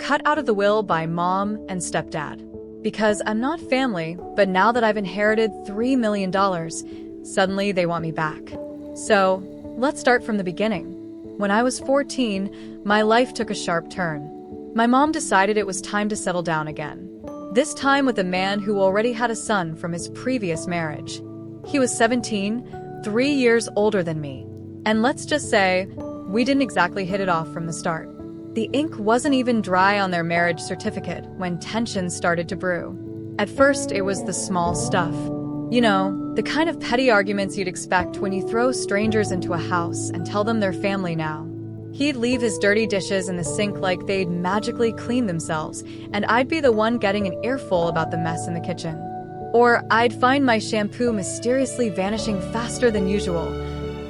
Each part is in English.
cut out of the will by mom and stepdad. Because I'm not family, but now that I've inherited $3 million, suddenly they want me back. So, let's start from the beginning. When I was 14, my life took a sharp turn. My mom decided it was time to settle down again. This time with a man who already had a son from his previous marriage. He was 17, 3 years older than me. And let's just say, we didn't exactly hit it off from the start. The ink wasn't even dry on their marriage certificate when tensions started to brew. At first, it was the small stuff. You know, the kind of petty arguments you'd expect when you throw strangers into a house and tell them they're family now. He'd leave his dirty dishes in the sink like they'd magically clean themselves, and I'd be the one getting an earful about the mess in the kitchen. Or I'd find my shampoo mysteriously vanishing faster than usual,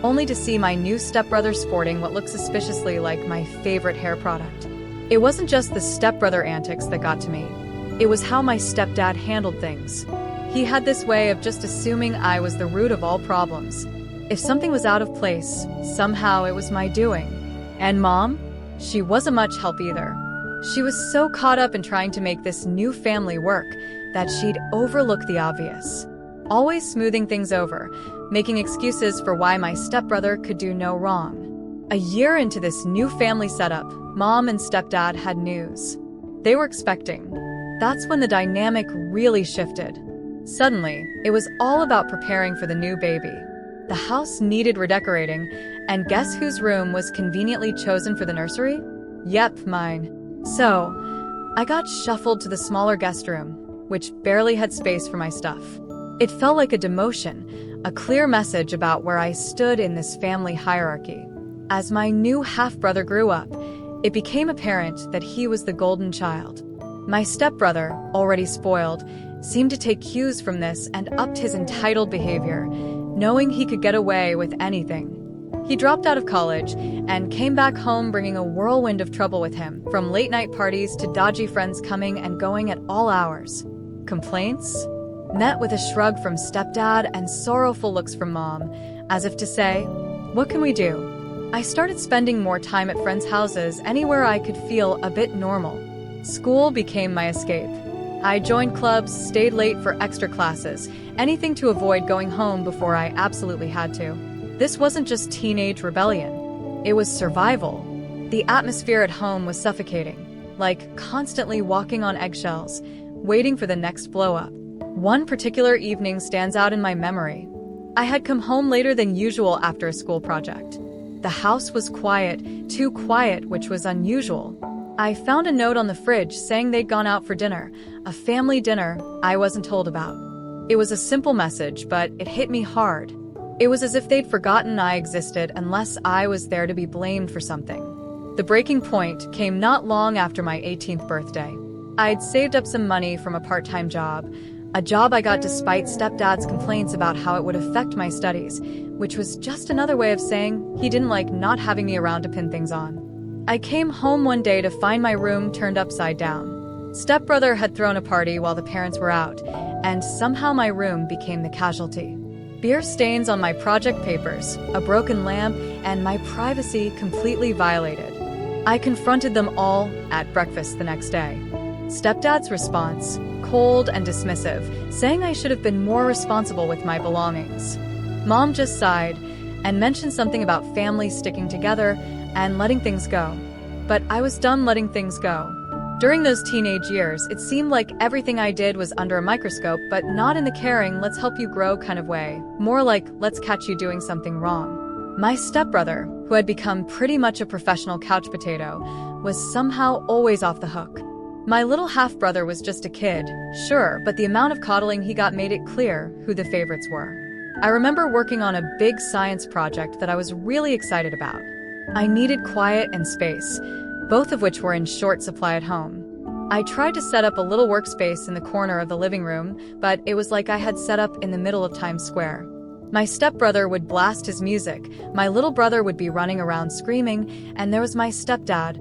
only to see my new stepbrother sporting what looked suspiciously like my favorite hair product. It wasn't just the stepbrother antics that got to me. It was how my stepdad handled things. He had this way of just assuming I was the root of all problems. If something was out of place, somehow it was my doing. And mom? She wasn't much help either. She was so caught up in trying to make this new family work that she'd overlook the obvious. Always smoothing things over, making excuses for why my stepbrother could do no wrong. A year into this new family setup, mom and stepdad had news. They were expecting. That's when the dynamic really shifted. Suddenly, it was all about preparing for the new baby. The house needed redecorating, and guess whose room was conveniently chosen for the nursery? Yep, mine. So, I got shuffled to the smaller guest room, which barely had space for my stuff. It felt like a demotion, a clear message about where I stood in this family hierarchy. As my new half-brother grew up, it became apparent that he was the golden child. My stepbrother, already spoiled, seemed to take cues from this and upped his entitled behavior, knowing he could get away with anything. He dropped out of college and came back home bringing a whirlwind of trouble with him, from late-night parties to dodgy friends coming and going at all hours. Complaints? Met with a shrug from stepdad and sorrowful looks from mom, as if to say, what can we do? I started spending more time at friends' houses anywhere I could feel a bit normal. School became my escape. I joined clubs, stayed late for extra classes, anything to avoid going home before I absolutely had to. This wasn't just teenage rebellion. It was survival. The atmosphere at home was suffocating, like constantly walking on eggshells, waiting for the next blow-up. One particular evening stands out in my memory. I had come home later than usual after a school project. The house was quiet, too quiet, which was unusual. I found a note on the fridge saying they'd gone out for dinner, a family dinner I wasn't told about. It was a simple message, but it hit me hard. It was as if they'd forgotten I existed unless I was there to be blamed for something. The breaking point came not long after my 18th birthday. I'd saved up some money from a part-time job, a job I got despite stepdad's complaints about how it would affect my studies, which was just another way of saying he didn't like not having me around to pin things on. I came home one day to find my room turned upside down. Stepbrother had thrown a party while the parents were out, and somehow my room became the casualty. Beer stains on my project papers, a broken lamp, and my privacy completely violated. I confronted them all at breakfast the next day. Stepdad's response, cold and dismissive, saying I should have been more responsible with my belongings. Mom just sighed and mentioned something about families sticking together and letting things go. But I was done letting things go. During those teenage years, it seemed like everything I did was under a microscope, but not in the caring, let's help you grow kind of way. More like, let's catch you doing something wrong. My stepbrother, who had become pretty much a professional couch potato, was somehow always off the hook. My little half-brother was just a kid, sure, but the amount of coddling he got made it clear who the favorites were. I remember working on a big science project that I was really excited about. I needed quiet and space, both of which were in short supply at home. I tried to set up a little workspace in the corner of the living room, but it was like I had set up in the middle of Times Square. My stepbrother would blast his music, my little brother would be running around screaming, and there was my stepdad,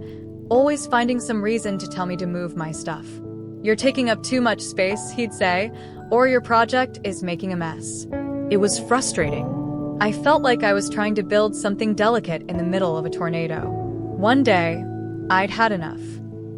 always finding some reason to tell me to move my stuff. You're taking up too much space, he'd say, or your project is making a mess. It was frustrating. I felt like I was trying to build something delicate in the middle of a tornado. One day, I'd had enough.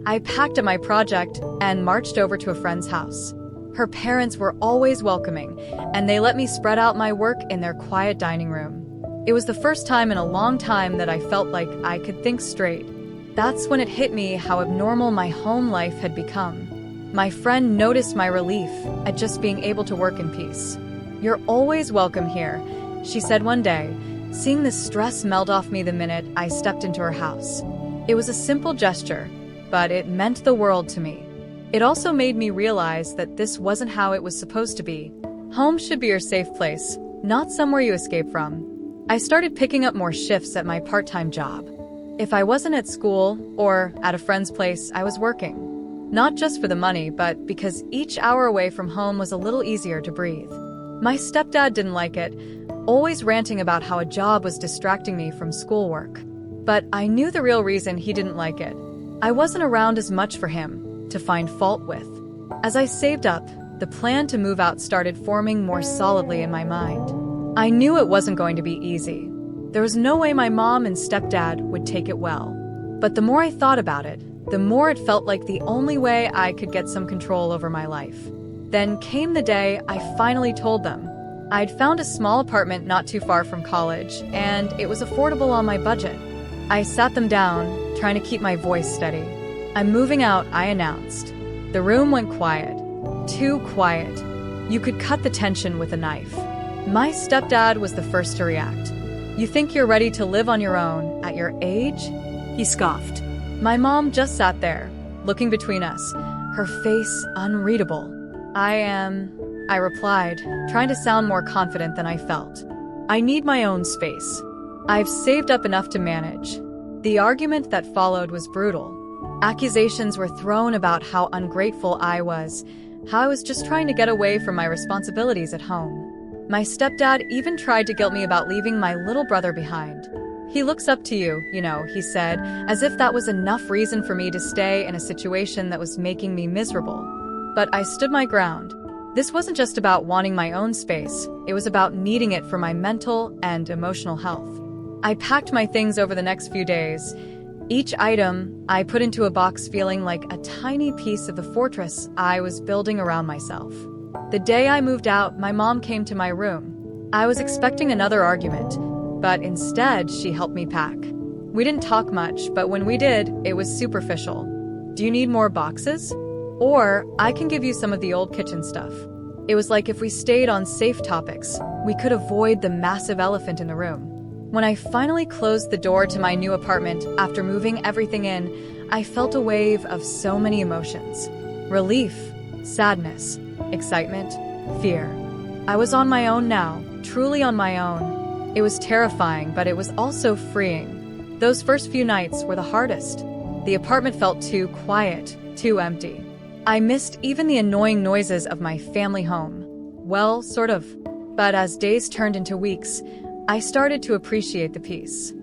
I packed up my project and marched over to a friend's house. Her parents were always welcoming, and they let me spread out my work in their quiet dining room. It was the first time in a long time that I felt like I could think straight. That's when it hit me how abnormal my home life had become. My friend noticed my relief at just being able to work in peace. "You're always welcome here," she said one day, seeing the stress melt off me the minute I stepped into her house. It was a simple gesture, but it meant the world to me. It also made me realize that this wasn't how it was supposed to be. Home should be your safe place, not somewhere you escape from. I started picking up more shifts at my part-time job. If I wasn't at school or at a friend's place, I was working. Not just for the money, but because each hour away from home was a little easier to breathe. My stepdad didn't like it, always ranting about how a job was distracting me from schoolwork. But I knew the real reason he didn't like it. I wasn't around as much for him to find fault with. As I saved up, the plan to move out started forming more solidly in my mind. I knew it wasn't going to be easy. There was no way my mom and stepdad would take it well. But the more I thought about it, the more it felt like the only way I could get some control over my life. Then came the day I finally told them. I'd found a small apartment not too far from college, and it was affordable on my budget. I sat them down, trying to keep my voice steady. "I'm moving out," I announced. The room went quiet. Too quiet. You could cut the tension with a knife. My stepdad was the first to react. "You think you're ready to live on your own at your age?" he scoffed. My mom just sat there, looking between us, her face unreadable. I replied, trying to sound more confident than I felt. "I need my own space. I've saved up enough to manage." The argument that followed was brutal. Accusations were thrown about how ungrateful I was, how I was just trying to get away from my responsibilities at home. My stepdad even tried to guilt me about leaving my little brother behind. "He looks up to you, he said, as if that was enough reason for me to stay in a situation that was making me miserable. But I stood my ground. This wasn't just about wanting my own space, it was about needing it for my mental and emotional health. I packed my things over the next few days. Each item I put into a box feeling like a tiny piece of the fortress I was building around myself. The day I moved out, my mom came to my room. I was expecting another argument, but instead she helped me pack. We didn't talk much, but when we did, it was superficial. "Do you need more boxes? Or I can give you some of the old kitchen stuff." It was like if we stayed on safe topics, we could avoid the massive elephant in the room. When I finally closed the door to my new apartment after moving everything in, I felt a wave of so many emotions. Relief, sadness, excitement, fear. I was on my own now, truly on my own. It was terrifying, but it was also freeing. Those first few nights were the hardest. The apartment felt too quiet, too empty. I missed even the annoying noises of my family home. Well, sort of. But as days turned into weeks, I started to appreciate the peace.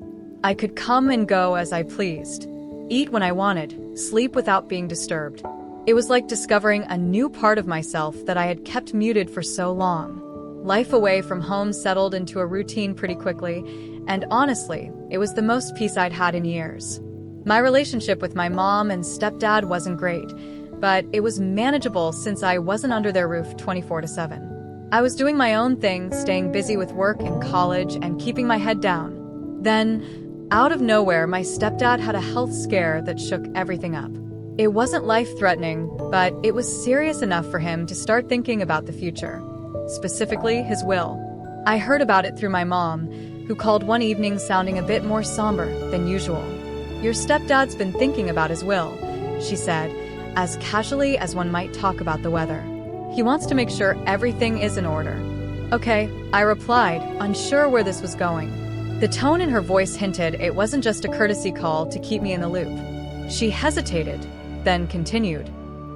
I could come and go as I pleased, eat when I wanted, sleep without being disturbed. It was like discovering a new part of myself that I had kept muted for so long. Life away from home settled into a routine pretty quickly, and honestly, it was the most peace I'd had in years. My relationship with my mom and stepdad wasn't great, but it was manageable since I wasn't under their roof 24/7. I was doing my own thing, staying busy with work and college and keeping my head down. Then, out of nowhere, my stepdad had a health scare that shook everything up. It wasn't life-threatening, but it was serious enough for him to start thinking about the future. Specifically, his will. I heard about it through my mom, who called one evening sounding a bit more somber than usual. "Your stepdad's been thinking about his will," she said, as casually as one might talk about the weather. "He wants to make sure everything is in order." "Okay," I replied, unsure where this was going. The tone in her voice hinted it wasn't just a courtesy call to keep me in the loop. She hesitated, then continued.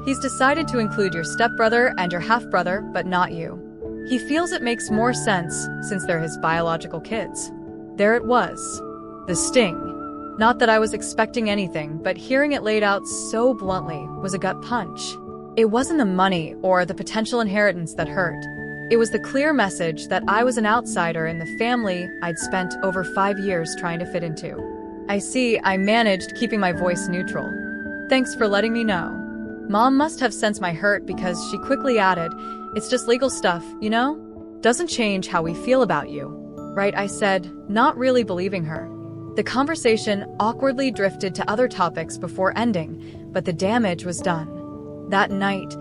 "He's decided to include your stepbrother and your half-brother, but not you. He feels it makes more sense since they're his biological kids." There it was. The sting. Not that I was expecting anything, but hearing it laid out so bluntly was a gut punch. It wasn't the money or the potential inheritance that hurt. It was the clear message that I was an outsider in the family I'd spent over 5 years trying to fit into. I managed keeping my voice neutral. Thanks for letting me know. Mom must have sensed my hurt because she quickly added, "It's just legal stuff, you know? Doesn't change how we feel about you." Right, I said, not really believing her. The conversation awkwardly drifted to other topics before ending, but the damage was done. That night,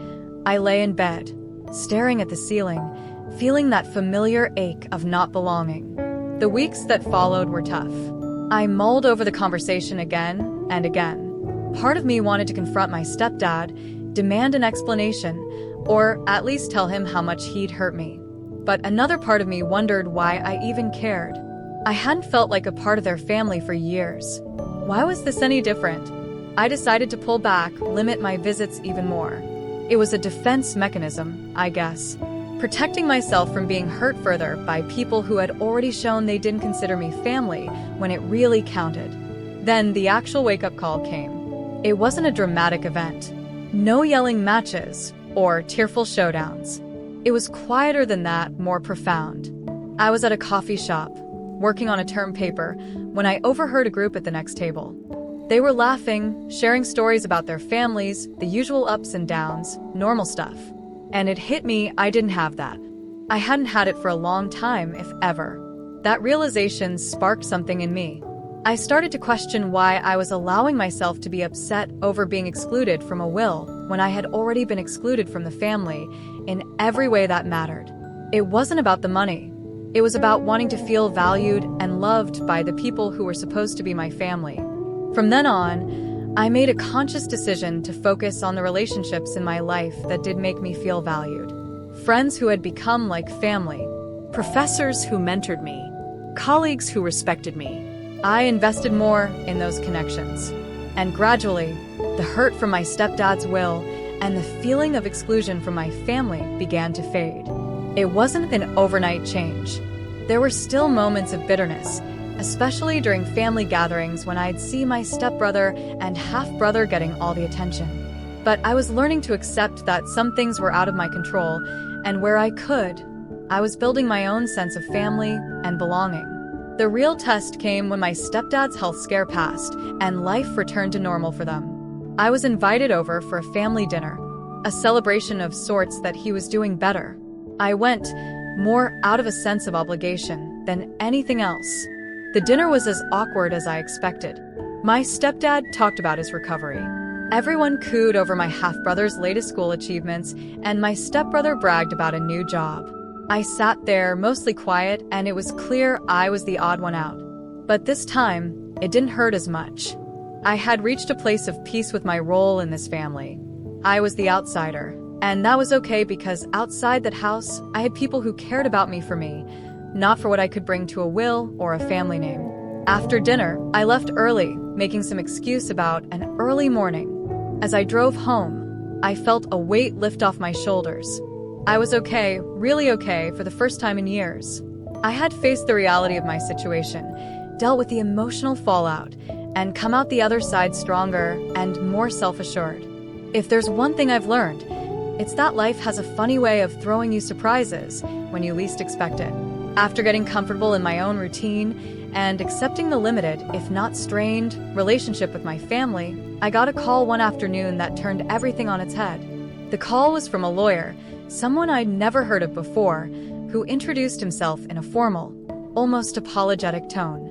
I lay in bed, staring at the ceiling, feeling that familiar ache of not belonging. The weeks that followed were tough. I mulled over the conversation again and again. Part of me wanted to confront my stepdad, demand an explanation, or at least tell him how much he'd hurt me. But another part of me wondered why I even cared. I hadn't felt like a part of their family for years. Why was this any different? I decided to pull back, limit my visits even more. It was a defense mechanism, I guess. Protecting myself from being hurt further by people who had already shown they didn't consider me family when it really counted. Then the actual wake-up call came. It wasn't a dramatic event. No yelling matches or tearful showdowns. It was quieter than that, more profound. I was at a coffee shop, working on a term paper, when I overheard a group at the next table. They were laughing, sharing stories about their families, the usual ups and downs, normal stuff. And it hit me I didn't have that. I hadn't had it for a long time, if ever. That realization sparked something in me. I started to question why I was allowing myself to be upset over being excluded from a will when I had already been excluded from the family in every way that mattered. It wasn't about the money. It was about wanting to feel valued and loved by the people who were supposed to be my family. From then on, I made a conscious decision to focus on the relationships in my life that did make me feel valued. Friends who had become like family. Professors who mentored me. Colleagues who respected me. I invested more in those connections. And gradually, the hurt from my stepdad's will and the feeling of exclusion from my family began to fade. It wasn't an overnight change. There were still moments of bitterness, especially during family gatherings when I'd see my stepbrother and half-brother getting all the attention. But I was learning to accept that some things were out of my control, and where I could, I was building my own sense of family and belonging. The real test came when my stepdad's health scare passed and life returned to normal for them. I was invited over for a family dinner, a celebration of sorts that he was doing better. I went, more out of a sense of obligation than anything else. The dinner was as awkward as I expected. My stepdad talked about his recovery. Everyone cooed over my half-brother's latest school achievements, and my stepbrother bragged about a new job. I sat there, mostly quiet, and it was clear I was the odd one out. But this time, it didn't hurt as much. I had reached a place of peace with my role in this family. I was the outsider, and that was okay because outside that house, I had people who cared about me for me, not for what I could bring to a will or a family name. After dinner, I left early, making some excuse about an early morning. As I drove home, I felt a weight lift off my shoulders. I was okay, really okay, for the first time in years. I had faced the reality of my situation, dealt with the emotional fallout, and come out the other side stronger and more self-assured. If there's one thing I've learned, it's that life has a funny way of throwing you surprises when you least expect it. After getting comfortable in my own routine and accepting the limited, if not strained, relationship with my family, I got a call one afternoon that turned everything on its head. The call was from a lawyer, someone I'd never heard of before, who introduced himself in a formal, almost apologetic tone.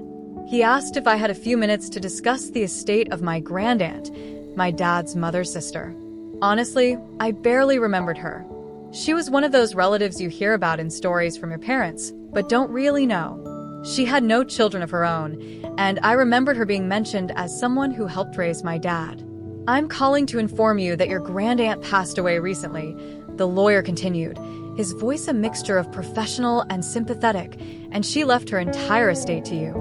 He asked if I had a few minutes to discuss the estate of my grandaunt, my dad's mother's sister. Honestly, I barely remembered her. She was one of those relatives you hear about in stories from your parents, but don't really know. She had no children of her own, and I remembered her being mentioned as someone who helped raise my dad. "I'm calling to inform you that your grandaunt passed away recently," the lawyer continued, his voice a mixture of professional and sympathetic, "and she left her entire estate to you."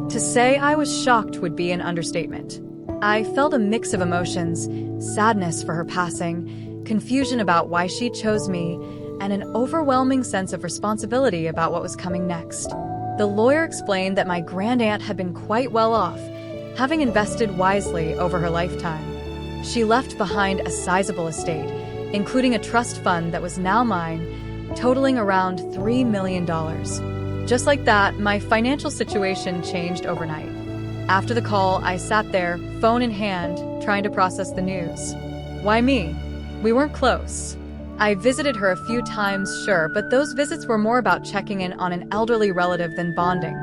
To say I was shocked would be an understatement. I felt a mix of emotions, sadness for her passing, confusion about why she chose me, and an overwhelming sense of responsibility about what was coming next. The lawyer explained that my grandaunt had been quite well off, having invested wisely over her lifetime. She left behind a sizable estate, including a trust fund that was now mine, totaling around $3 million. Just like that, my financial situation changed overnight. After the call, I sat there, phone in hand, trying to process the news. Why me? We weren't close. I visited her a few times, sure, but those visits were more about checking in on an elderly relative than bonding.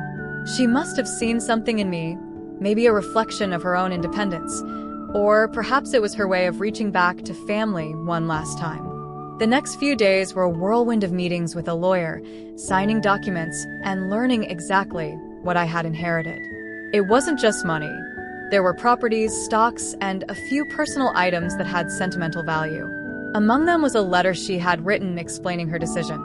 She must have seen something in me, maybe a reflection of her own independence, or perhaps it was her way of reaching back to family one last time. The next few days were a whirlwind of meetings with a lawyer, signing documents, and learning exactly what I had inherited. It wasn't just money. There were properties, stocks, and a few personal items that had sentimental value. Among them was a letter she had written explaining her decision.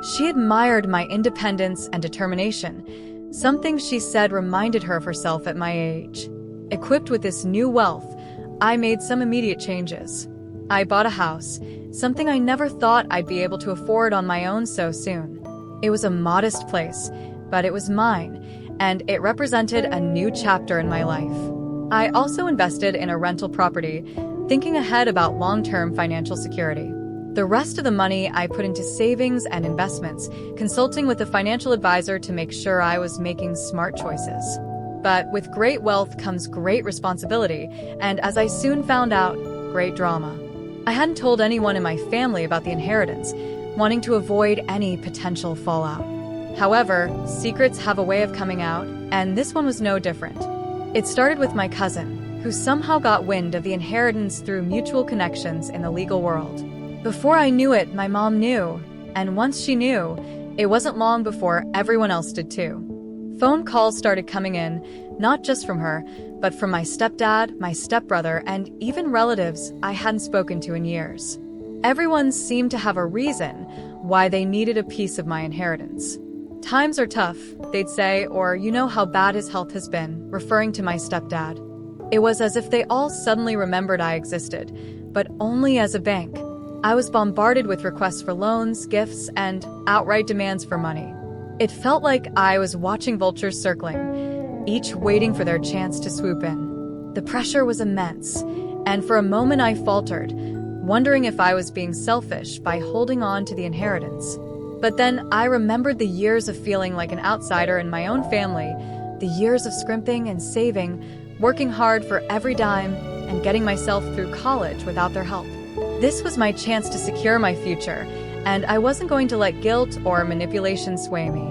She admired my independence and determination, something she said reminded her of herself at my age. Equipped with this new wealth, I made some immediate changes. I bought a house, something I never thought I'd be able to afford on my own so soon. It was a modest place, but it was mine, and it represented a new chapter in my life. I also invested in a rental property, thinking ahead about long-term financial security. The rest of the money I put into savings and investments, consulting with a financial advisor to make sure I was making smart choices. But with great wealth comes great responsibility, and as I soon found out, great drama. I hadn't told anyone in my family about the inheritance, wanting to avoid any potential fallout. However, secrets have a way of coming out, and this one was no different. It started with my cousin, who somehow got wind of the inheritance through mutual connections in the legal world. Before I knew it, my mom knew, and once she knew, it wasn't long before everyone else did too. Phone calls started coming in, not just from her, but from my stepdad, my stepbrother, and even relatives I hadn't spoken to in years. Everyone seemed to have a reason why they needed a piece of my inheritance. Times are tough, they'd say, or you know how bad his health has been, referring to my stepdad. It was as if they all suddenly remembered I existed, but only as a bank. I was bombarded with requests for loans, gifts, and outright demands for money. It felt like I was watching vultures circling, each waiting for their chance to swoop in. The pressure was immense, and for a moment I faltered, wondering if I was being selfish by holding on to the inheritance. But then I remembered the years of feeling like an outsider in my own family, the years of scrimping and saving, working hard for every dime, and getting myself through college without their help. This was my chance to secure my future, and I wasn't going to let guilt or manipulation sway me.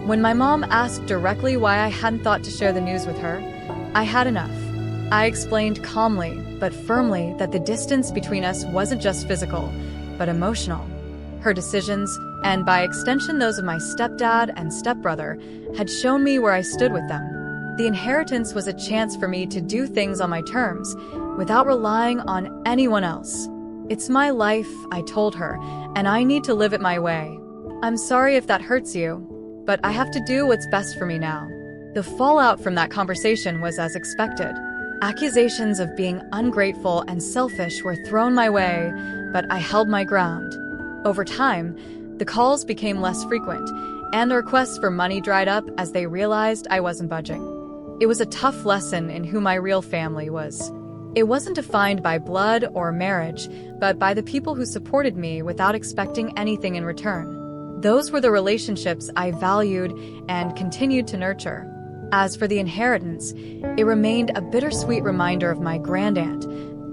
When my mom asked directly why I hadn't thought to share the news with her, I had enough. I explained calmly but firmly that the distance between us wasn't just physical, but emotional. Her decisions, and by extension those of my stepdad and stepbrother, had shown me where I stood with them. The inheritance was a chance for me to do things on my terms, without relying on anyone else. It's my life, I told her, and I need to live it my way. I'm sorry if that hurts you, but I have to do what's best for me now. The fallout from that conversation was as expected. Accusations of being ungrateful and selfish were thrown my way, but I held my ground. Over time, the calls became less frequent, and the requests for money dried up as they realized I wasn't budging. It was a tough lesson in who my real family was. It wasn't defined by blood or marriage, but by the people who supported me without expecting anything in return. Those were the relationships I valued and continued to nurture. As for the inheritance, it remained a bittersweet reminder of my grandaunt,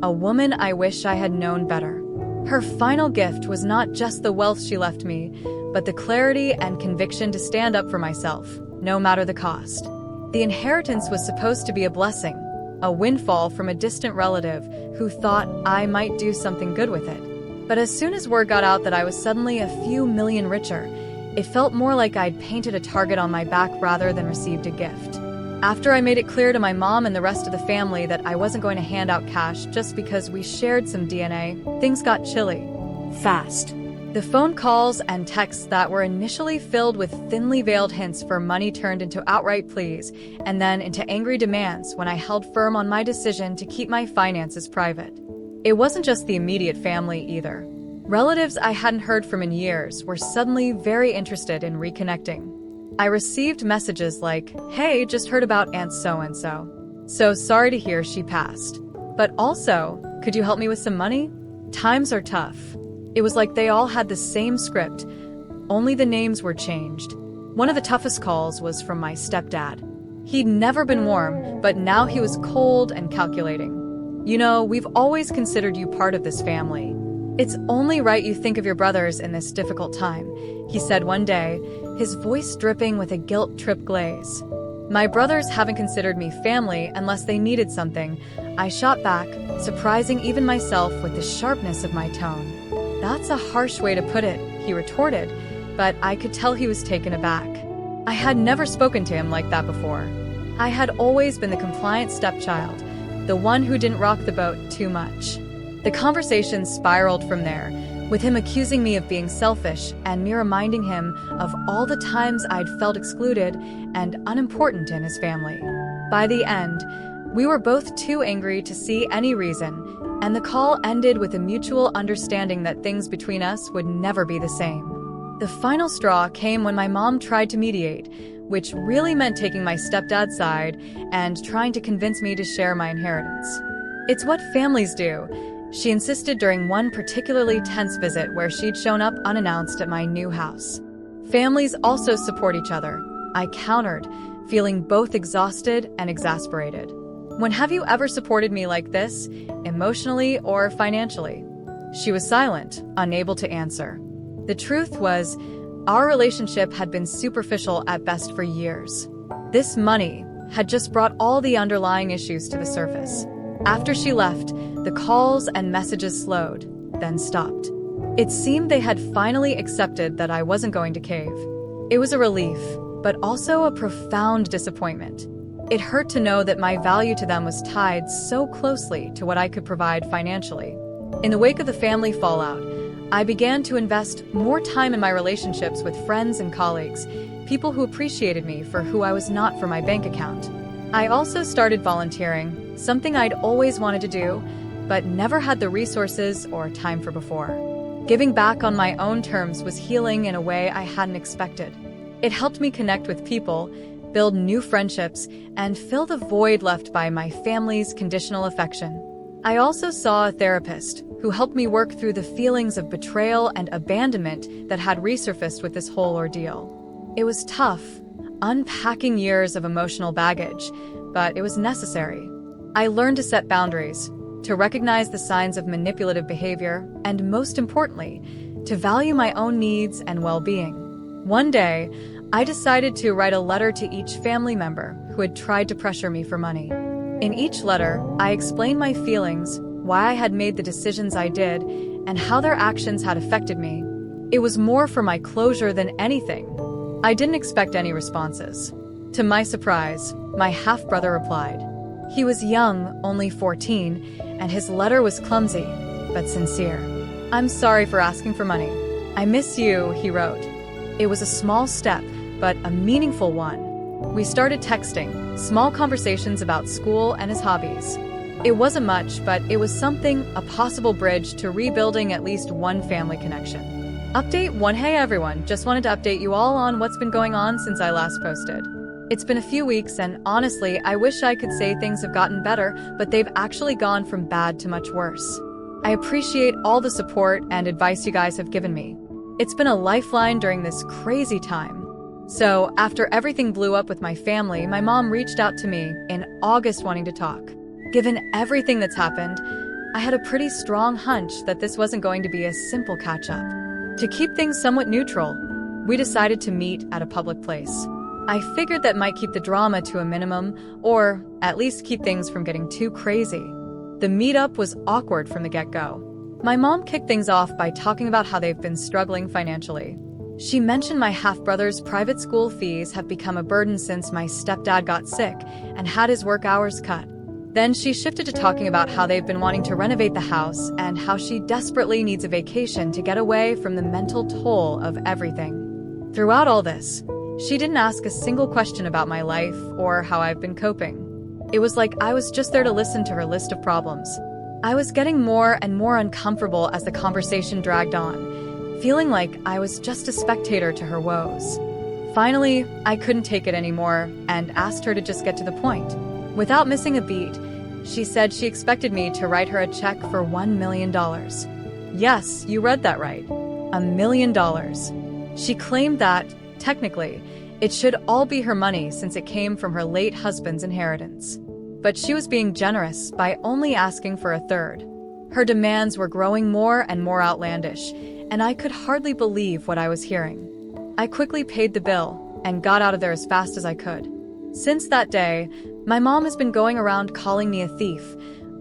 a woman I wish I had known better. Her final gift was not just the wealth she left me, but the clarity and conviction to stand up for myself, no matter the cost. The inheritance was supposed to be a blessing, a windfall from a distant relative who thought I might do something good with it. But as soon as word got out that I was suddenly a few million richer, it felt more like I'd painted a target on my back rather than received a gift. After I made it clear to my mom and the rest of the family that I wasn't going to hand out cash just because we shared some DNA, things got chilly. Fast. The phone calls and texts that were initially filled with thinly veiled hints for money turned into outright pleas, and then into angry demands when I held firm on my decision to keep my finances private. It wasn't just the immediate family either. Relatives I hadn't heard from in years were suddenly very interested in reconnecting. I received messages like, "Hey, just heard about Aunt so-and-so. So sorry to hear she passed. But also, could you help me with some money? Times are tough." It was like they all had the same script, only the names were changed. One of the toughest calls was from my stepdad. He'd never been warm, but now he was cold and calculating. "You know, we've always considered you part of this family. It's only right you think of your brothers in this difficult time," he said one day, his voice dripping with a guilt-trip glaze. "My brothers haven't considered me family unless they needed something," I shot back, surprising even myself with the sharpness of my tone. "That's a harsh way to put it," he retorted, but I could tell he was taken aback. I had never spoken to him like that before. I had always been the compliant stepchild, the one who didn't rock the boat too much. The conversation spiraled from there, with him accusing me of being selfish and me reminding him of all the times I'd felt excluded and unimportant in his family. By the end, we were both too angry to see any reason, and the call ended with a mutual understanding that things between us would never be the same. The final straw came when my mom tried to mediate, which really meant taking my stepdad's side and trying to convince me to share my inheritance. "It's what families do," she insisted during one particularly tense visit where she'd shown up unannounced at my new house. "Families also support each other," I countered, feeling both exhausted and exasperated. "When have you ever supported me like this, emotionally or financially?" She was silent, unable to answer. The truth was, our relationship had been superficial at best for years. This money had just brought all the underlying issues to the surface. After she left, the calls and messages slowed, then stopped. It seemed they had finally accepted that I wasn't going to cave. It was a relief, but also a profound disappointment. It hurt to know that my value to them was tied so closely to what I could provide financially. In the wake of the family fallout, I began to invest more time in my relationships with friends and colleagues, people who appreciated me for who I was not for my bank account. I also started volunteering, something I'd always wanted to do, but never had the resources or time for before. Giving back on my own terms was healing in a way I hadn't expected. It helped me connect with people, build new friendships, and fill the void left by my family's conditional affection. I also saw a therapist who helped me work through the feelings of betrayal and abandonment that had resurfaced with this whole ordeal. It was tough, unpacking years of emotional baggage, but it was necessary. I learned to set boundaries, to recognize the signs of manipulative behavior, and most importantly, to value my own needs and well-being. One day, I decided to write a letter to each family member who had tried to pressure me for money. In each letter, I explained my feelings, why I had made the decisions I did, and how their actions had affected me. It was more for my closure than anything. I didn't expect any responses. To my surprise, my half-brother replied. He was young, only 14, and his letter was clumsy, but sincere. "I'm sorry for asking for money. I miss you," he wrote. It was a small step, but a meaningful one. We started texting, small conversations about school and his hobbies. It wasn't much, but it was something, a possible bridge to rebuilding at least one family connection. Update 1. Hey everyone, just wanted to update you all on what's been going on since I last posted. It's been a few weeks and honestly, I wish I could say things have gotten better, but they've actually gone from bad to much worse. I appreciate all the support and advice you guys have given me. It's been a lifeline during this crazy time. So, after everything blew up with my family, my mom reached out to me in August wanting to talk. Given everything that's happened, I had a pretty strong hunch that this wasn't going to be a simple catch-up. To keep things somewhat neutral, we decided to meet at a public place. I figured that might keep the drama to a minimum, or at least keep things from getting too crazy. The meetup was awkward from the get-go. My mom kicked things off by talking about how they've been struggling financially. She mentioned my half-brother's private school fees have become a burden since my stepdad got sick and had his work hours cut. Then she shifted to talking about how they've been wanting to renovate the house and how she desperately needs a vacation to get away from the mental toll of everything. Throughout all this, she didn't ask a single question about my life or how I've been coping. It was like I was just there to listen to her list of problems. I was getting more and more uncomfortable as the conversation dragged on, feeling like I was just a spectator to her woes. Finally, I couldn't take it anymore and asked her to just get to the point. Without missing a beat, she said she expected me to write her a check for $1 million. Yes, you read that right. $1 million. She claimed that, technically, It should all be her money since it came from her late husband's inheritance. But she was being generous by only asking for a third. Her demands were growing more and more outlandish, and I could hardly believe what I was hearing. I quickly paid the bill and got out of there as fast as I could. Since that day, my mom has been going around calling me a thief,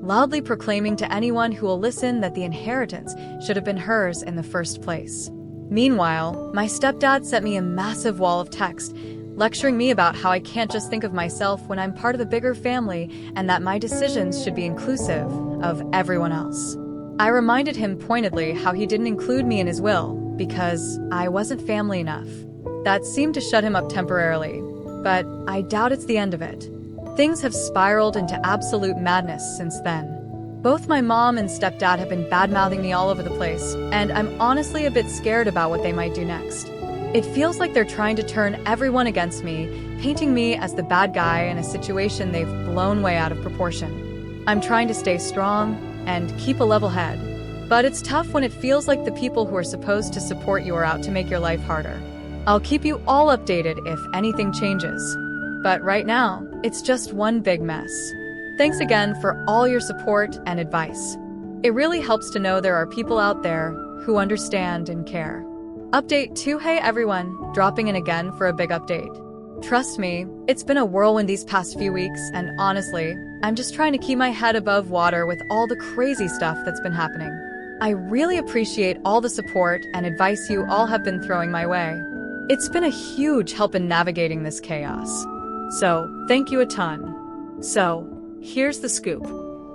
loudly proclaiming to anyone who will listen that the inheritance should have been hers in the first place. Meanwhile, my stepdad sent me a massive wall of text, lecturing me about how I can't just think of myself when I'm part of a bigger family and that my decisions should be inclusive of everyone else. I reminded him pointedly how he didn't include me in his will because I wasn't family enough. That seemed to shut him up temporarily, but I doubt it's the end of it. Things have spiraled into absolute madness since then. Both my mom and stepdad have been bad-mouthing me all over the place, and I'm honestly a bit scared about what they might do next. It feels like they're trying to turn everyone against me, painting me as the bad guy in a situation they've blown way out of proportion. I'm trying to stay strong and keep a level head, but it's tough when it feels like the people who are supposed to support you are out to make your life harder. I'll keep you all updated if anything changes, but right now, it's just one big mess. Thanks again for all your support and advice. It really helps to know there are people out there who understand and care. Update 2. Hey everyone, dropping in again for a big update. Trust me, it's been a whirlwind these past few weeks, and honestly, I'm just trying to keep my head above water with all the crazy stuff that's been happening. I really appreciate all the support and advice you all have been throwing my way. It's been a huge help in navigating this chaos. So, thank you a ton. So, here's the scoop.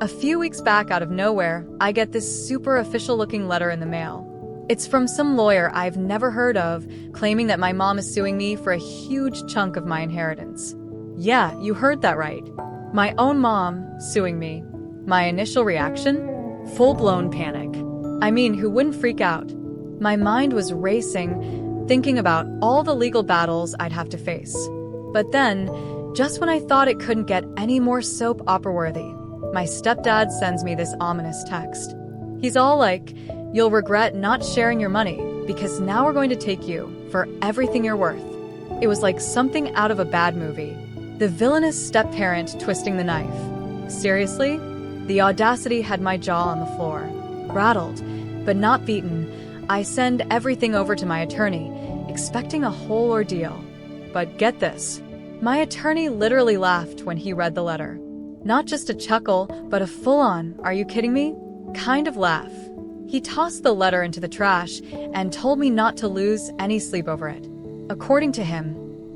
A few weeks back, out of nowhere, I get this super official-looking letter in the mail. It's from some lawyer I've never heard of, claiming that my mom is suing me for a huge chunk of my inheritance. Yeah, you heard that right. My own mom suing me. My initial reaction? Full-blown panic. I mean, who wouldn't freak out? My mind was racing, thinking about all the legal battles I'd have to face. But then, just when I thought it couldn't get any more soap opera-worthy, my stepdad sends me this ominous text. He's all like, "You'll regret not sharing your money because now we're going to take you for everything you're worth." It was like something out of a bad movie. The villainous step-parent twisting the knife. Seriously? The audacity had my jaw on the floor. Rattled, but not beaten, I send everything over to my attorney, expecting a whole ordeal. But get this. My attorney literally laughed when he read the letter. Not just a chuckle, but a full-on, "Are you kidding me?" kind of laugh. He tossed the letter into the trash and told me not to lose any sleep over it. According to him,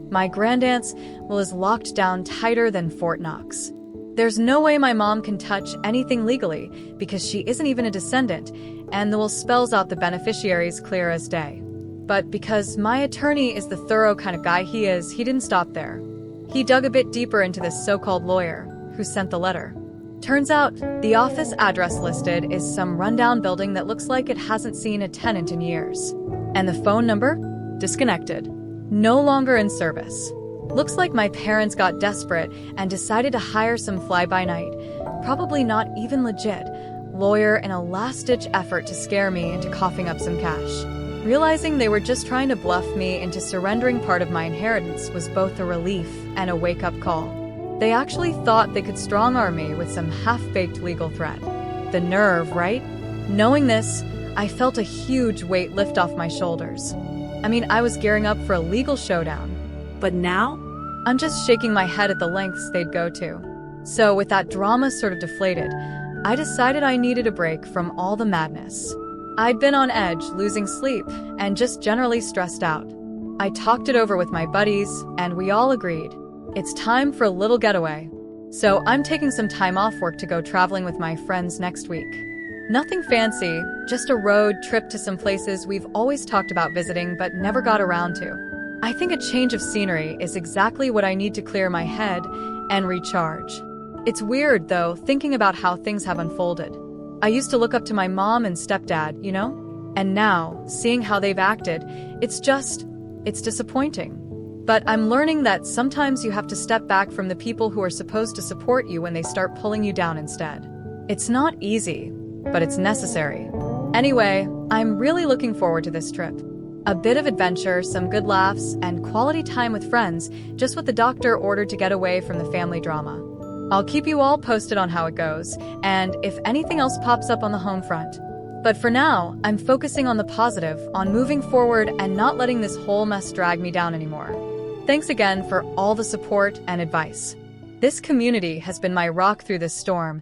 my grandaunt's will is locked down tighter than Fort Knox. There's no way my mom can touch anything legally because she isn't even a descendant, and the will spells out the beneficiaries clear as day. But because my attorney is the thorough kind of guy he is, he didn't stop there. He dug a bit deeper into this so-called lawyer who sent the letter. Turns out, the office address listed is some rundown building that looks like it hasn't seen a tenant in years. And the phone number? Disconnected. No longer in service. Looks like my parents got desperate and decided to hire some fly-by-night, probably not even legit, lawyer in a last-ditch effort to scare me into coughing up some cash. Realizing they were just trying to bluff me into surrendering part of my inheritance was both a relief and a wake-up call. They actually thought they could strong-arm me with some half-baked legal threat. The nerve, right? Knowing this, I felt a huge weight lift off my shoulders. I mean, I was gearing up for a legal showdown. But now? I'm just shaking my head at the lengths they'd go to. So with that drama sort of deflated, I decided I needed a break from all the madness. I'd been on edge, losing sleep, and just generally stressed out. I talked it over with my buddies, and we all agreed. It's time for a little getaway. So I'm taking some time off work to go traveling with my friends next week. Nothing fancy, just a road trip to some places we've always talked about visiting but never got around to. I think a change of scenery is exactly what I need to clear my head and recharge. It's weird, though, thinking about how things have unfolded. I used to look up to my mom and stepdad, you know? And now, seeing how they've acted, it's disappointing. But I'm learning that sometimes you have to step back from the people who are supposed to support you when they start pulling you down instead. It's not easy, but it's necessary. Anyway, I'm really looking forward to this trip. A bit of adventure, some good laughs, and quality time with friends, just what the doctor ordered to get away from the family drama. I'll keep you all posted on how it goes, and if anything else pops up on the home front. But for now, I'm focusing on the positive, on moving forward and not letting this whole mess drag me down anymore. Thanks again for all the support and advice. This community has been my rock through this storm,